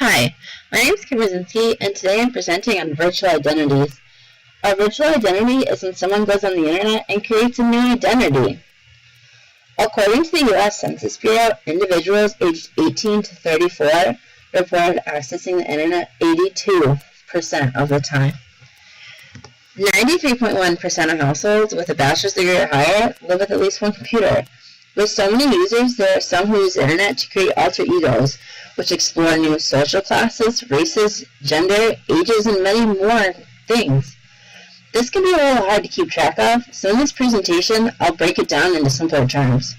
Hi, my name is Kim Rosinski, and today I'm presenting on virtual identities. A virtual identity is when someone goes on the internet and creates a new identity. According to the U.S. Census Bureau, individuals aged 18 to 34 reported accessing the internet 82% of the time. 93.1% of households with a bachelor's degree or higher live with at least one computer. With so many users, there are some who use the internet to create alter egos, which explore new social classes, races, gender, ages, and many more things. This can be a little hard to keep track of, so in this presentation, I'll break it down into simpler terms.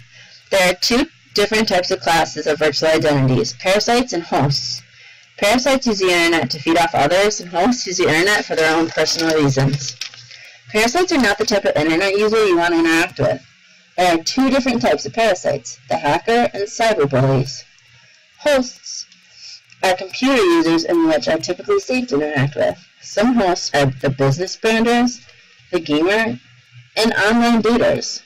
There are two different types of classes of virtual identities, parasites and hosts. Parasites use the internet to feed off others, and hosts use the internet for their own personal reasons. Parasites are not the type of internet user you want to interact with. There are two different types of parasites, the hacker and cyberbullies. Hosts are computer users in which are typically safe to interact with. Some hosts are the business branders, the gamer, and online daters.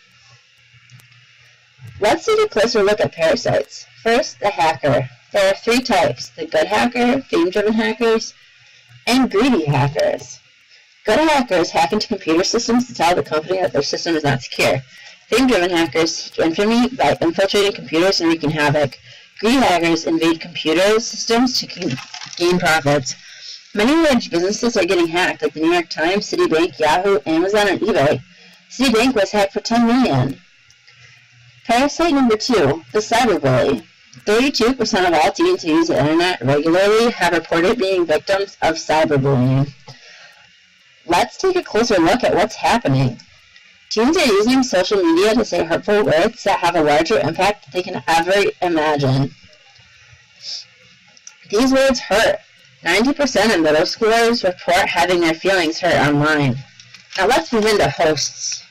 Let's take a closer look at parasites. First, the hacker. There are three types, the good hacker, fame-driven hackers, and greedy hackers. Good hackers hack into computer systems to tell the company that their system is not secure. Fame-driven hackers seek infamy by infiltrating computers and wreaking havoc. Greedy hackers invade computer systems to gain profits. Many large businesses are getting hacked, like the New York Times, Citibank, Yahoo, Amazon, and eBay. Citibank was hacked for $10 million. Parasite number 2, the cyberbully. 32% of all teens who use the internet regularly have reported being victims of cyberbullying. Let's take a closer look at what's happening. Teens are using social media to say hurtful words that have a larger impact than they can ever imagine. These words hurt. 90% of middle schoolers report having their feelings hurt online. Now let's move into hosts.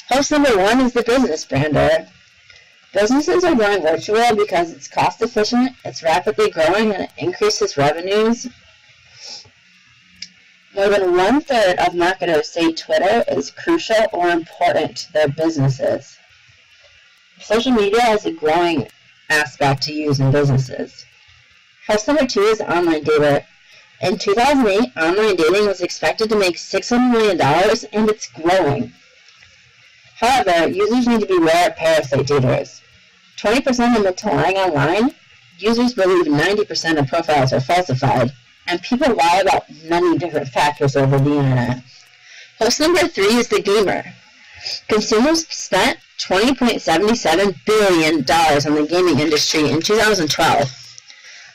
Host number 1 is the business brander. Businesses are going virtual because it's cost efficient, it's rapidly growing, and it increases revenues. More than 1/3 of marketers say Twitter is crucial or important to their businesses. Social media is a growing aspect to use in businesses. Host number 2 is online dating. In 2008, online dating was expected to make $600 million, and it's growing. However, users need to be aware of parasite daters. 20% admit to lying online. Users believe 90% of profiles are falsified, and people lie about many different factors over the internet. Host number 3 is the gamer. Consumers spent $20.77 billion on the gaming industry in 2012.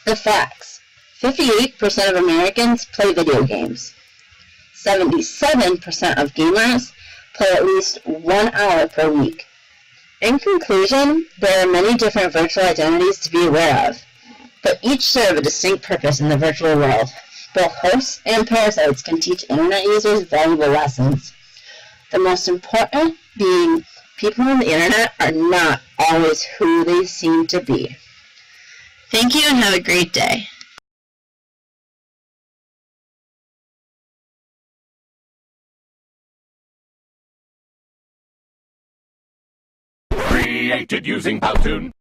The facts. 58% of Americans play video games. 77% of gamers play at least 1 hour per week. In conclusion, there are many different virtual identities to be aware of, but each serve a distinct purpose in the virtual world. Both hosts and parasites can teach internet users valuable lessons. The most important being people on the internet are not always who they seem to be. Thank you and have a great day. Created using Powtoon.